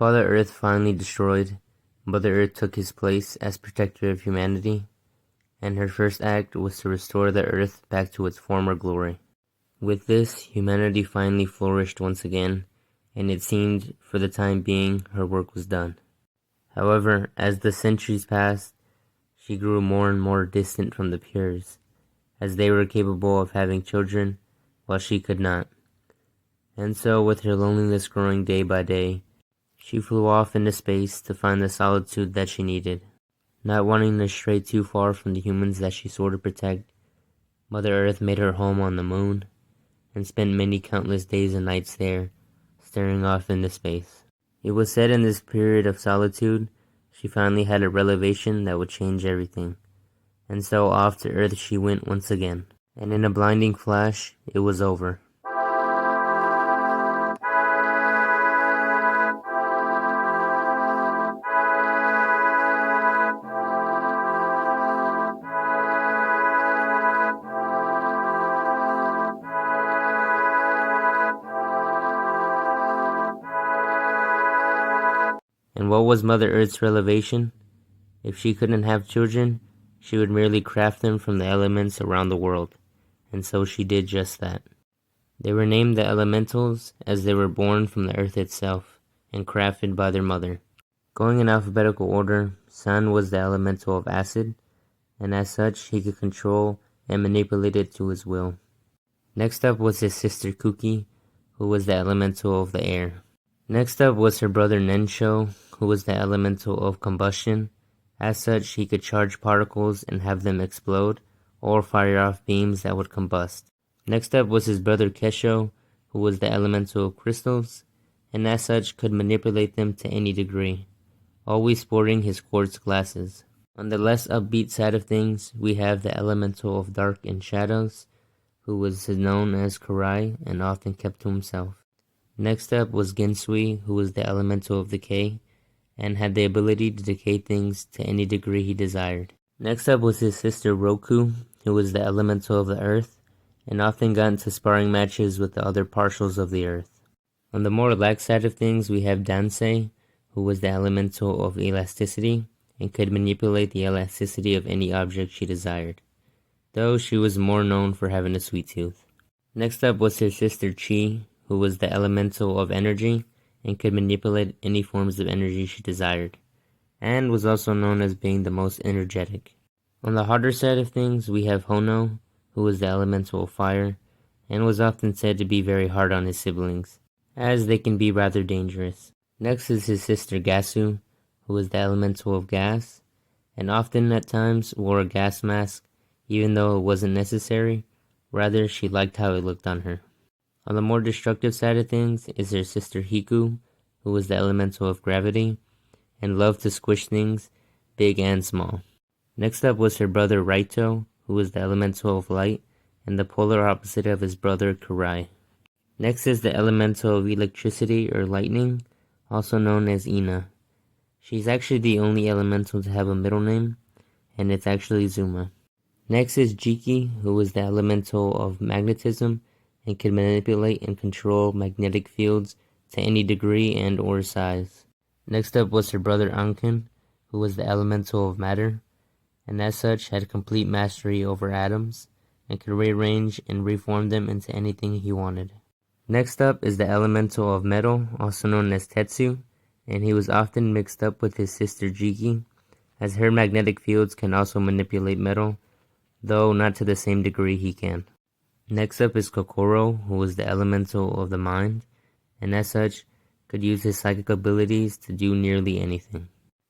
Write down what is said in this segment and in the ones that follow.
Father Earth finally destroyed, Mother Earth took his place as protector of humanity, and her first act was to restore the Earth back to its former glory. With this, humanity finally flourished once again, and it seemed, for the time being, her work was done. However, as the centuries passed, she grew more and more distant from the Pures, as they were capable of having children, while she could not. And so, with her loneliness growing day by day, she flew off into space to find the solitude that she needed. Not wanting to stray too far from the humans that she sought to protect, Mother Earth made her home on the moon, and spent many countless days and nights there, staring off into space. It was said in this period of solitude, she finally had a revelation that would change everything. And so off to Earth she went once again. And in a blinding flash, it was over. And what was Mother Earth's revelation? If she couldn't have children, she would merely craft them from the elements around the world, and so she did just that. They were named the elementals as they were born from the earth itself, and crafted by their mother. Going in alphabetical order, Sun was the elemental of acid, and as such he could control and manipulate it to his will. Next up was his sister Kuki, who was the elemental of the air. Next up was her brother Nensho, who was the elemental of combustion. As such, he could charge particles and have them explode, or fire off beams that would combust. Next up was his brother Kesho, who was the elemental of crystals, and as such could manipulate them to any degree, always sporting his quartz glasses. On the less upbeat side of things, we have the elemental of dark and shadows, who was known as Karai and often kept to himself. Next up was Gensui, who was the elemental of decay, and had the ability to decay things to any degree he desired. Next up was his sister Roku, who was the elemental of the earth, and often got into sparring matches with the other partials of the earth. On the more relaxed side of things, we have Dansei, who was the elemental of elasticity, and could manipulate the elasticity of any object she desired, though she was more known for having a sweet tooth. Next up was her sister Chi, who was the elemental of energy, and could manipulate any forms of energy she desired, and was also known as being the most energetic. On the harder side of things, we have Hono, who was the elemental of fire, and was often said to be very hard on his siblings, as they can be rather dangerous. Next is his sister Gasu, who was the elemental of gas, and often at times wore a gas mask, even though it wasn't necessary. Rather, she liked how it looked on her. On the more destructive side of things is her sister Hiku, who was the elemental of gravity, and loved to squish things, big and small. Next up was her brother Raito, who was the elemental of light, and the polar opposite of his brother Karai. Next is the elemental of electricity or lightning, also known as Ina. She's actually the only elemental to have a middle name, and it's actually Zuma. Next is Jiki, who was the elemental of magnetism, and could manipulate and control magnetic fields to any degree and or size. Next up was her brother Ankin, who was the elemental of matter, and as such had complete mastery over atoms, and could rearrange and reform them into anything he wanted. Next up is the elemental of metal, also known as Tetsu, and he was often mixed up with his sister Jiki, as her magnetic fields can also manipulate metal, though not to the same degree he can. Next up is Kokoro, who was the elemental of the mind, and as such, could use his psychic abilities to do nearly anything,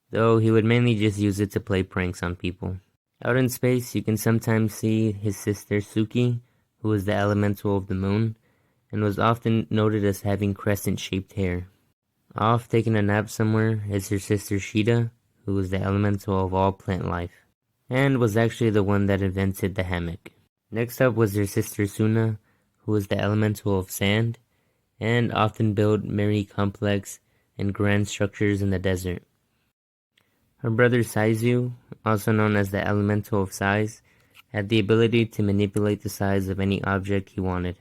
though he would mainly just use it to play pranks on people. Out in space, you can sometimes see his sister Suki, who was the elemental of the moon, and was often noted as having crescent-shaped hair. Off taking a nap somewhere is her sister Shida, who was the elemental of all plant life, and was actually the one that invented the hammock. Next up was her sister Suna, who was the elemental of sand, and often built very complex and grand structures in the desert. Her brother Saizu, also known as the elemental of size, had the ability to manipulate the size of any object he wanted.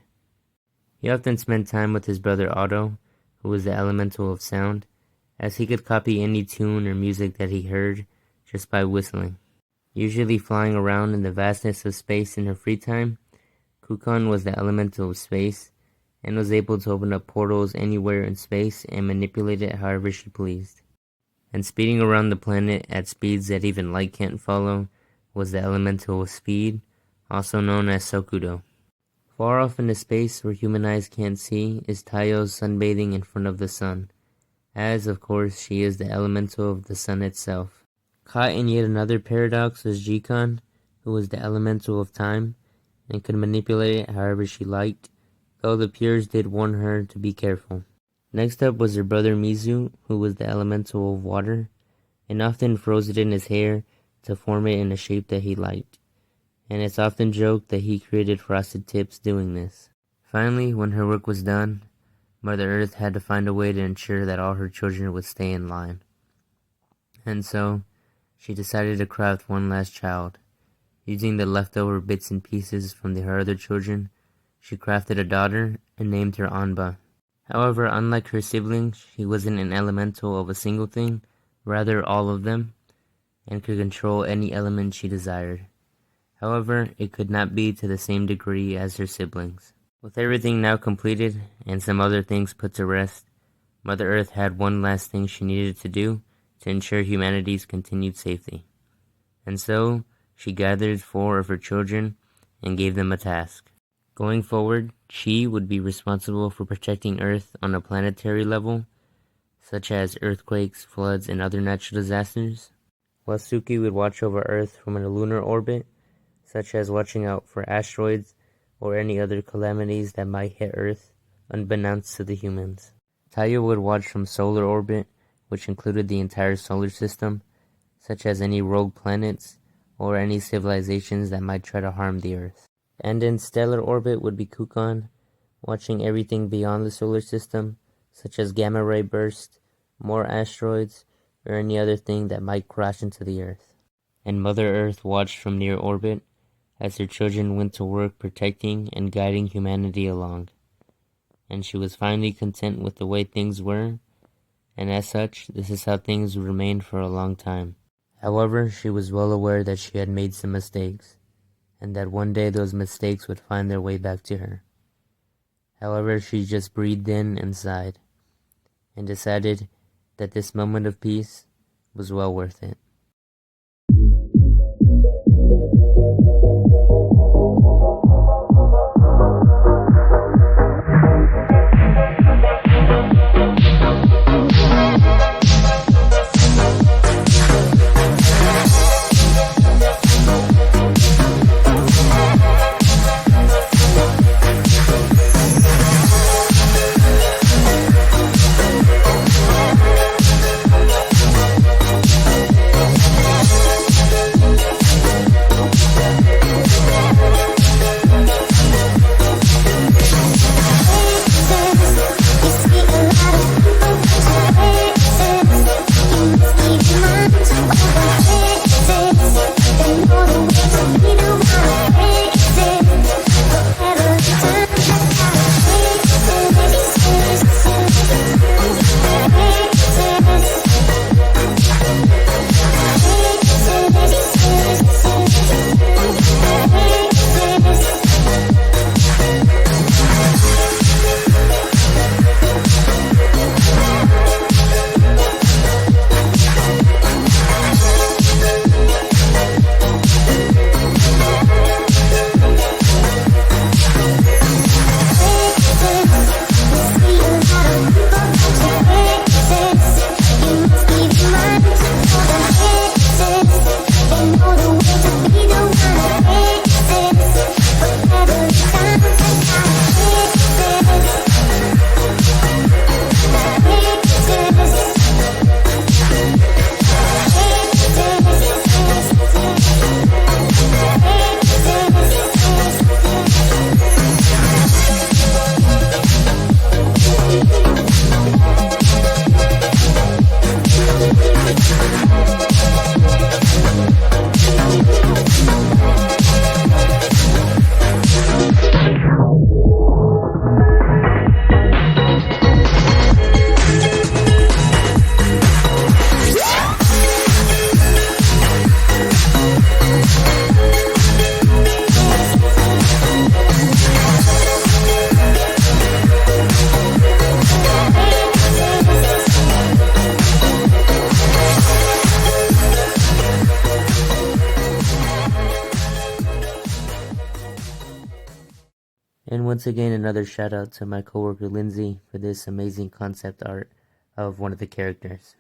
He often spent time with his brother Otto, who was the elemental of sound, as he could copy any tune or music that he heard just by whistling. Usually flying around in the vastness of space in her free time, Kukan was the elemental of space and was able to open up portals anywhere in space and manipulate it however she pleased. And speeding around the planet at speeds that even light can't follow was the elemental of speed, also known as Sokudo. Far off into space where human eyes can't see is Taiyo sunbathing in front of the sun, as of course she is the elemental of the sun itself. Caught in yet another paradox was Jikan, who was the elemental of time and could manipulate it however she liked, though the peers did warn her to be careful. Next up was her brother Mizu, who was the elemental of water, and often froze it in his hair to form it in a shape that he liked, and it's often joked that he created frosted tips doing this. Finally, when her work was done, Mother Earth had to find a way to ensure that all her children would stay in line. And so, she decided to craft one last child. Using the leftover bits and pieces from her other children, she crafted a daughter and named her Anba. However, unlike her siblings, she wasn't an elemental of a single thing, rather all of them, and could control any element she desired. However, it could not be to the same degree as her siblings. With everything now completed, and some other things put to rest, Mother Earth had one last thing she needed to do to ensure humanity's continued safety. And so, she gathered 4 of her children and gave them a task. Going forward, she would be responsible for protecting Earth on a planetary level, such as earthquakes, floods, and other natural disasters, while Suki would watch over Earth from a lunar orbit, such as watching out for asteroids or any other calamities that might hit Earth, unbeknownst to the humans. Taiyo would watch from solar orbit, which included the entire solar system, such as any rogue planets or any civilizations that might try to harm the Earth. And in stellar orbit would be Kukan, watching everything beyond the solar system, such as gamma ray bursts, more asteroids, or any other thing that might crash into the Earth. And Mother Earth watched from near orbit as her children went to work protecting and guiding humanity along. And she was finally content with the way things were, and as such, this is how things would remain for a long time. However, she was well aware that she had made some mistakes, and that one day those mistakes would find their way back to her. However, she just breathed in and sighed, and decided that this moment of peace was well worth it. And once again, another shout out to my coworker Lindsay for this amazing concept art of one of the characters.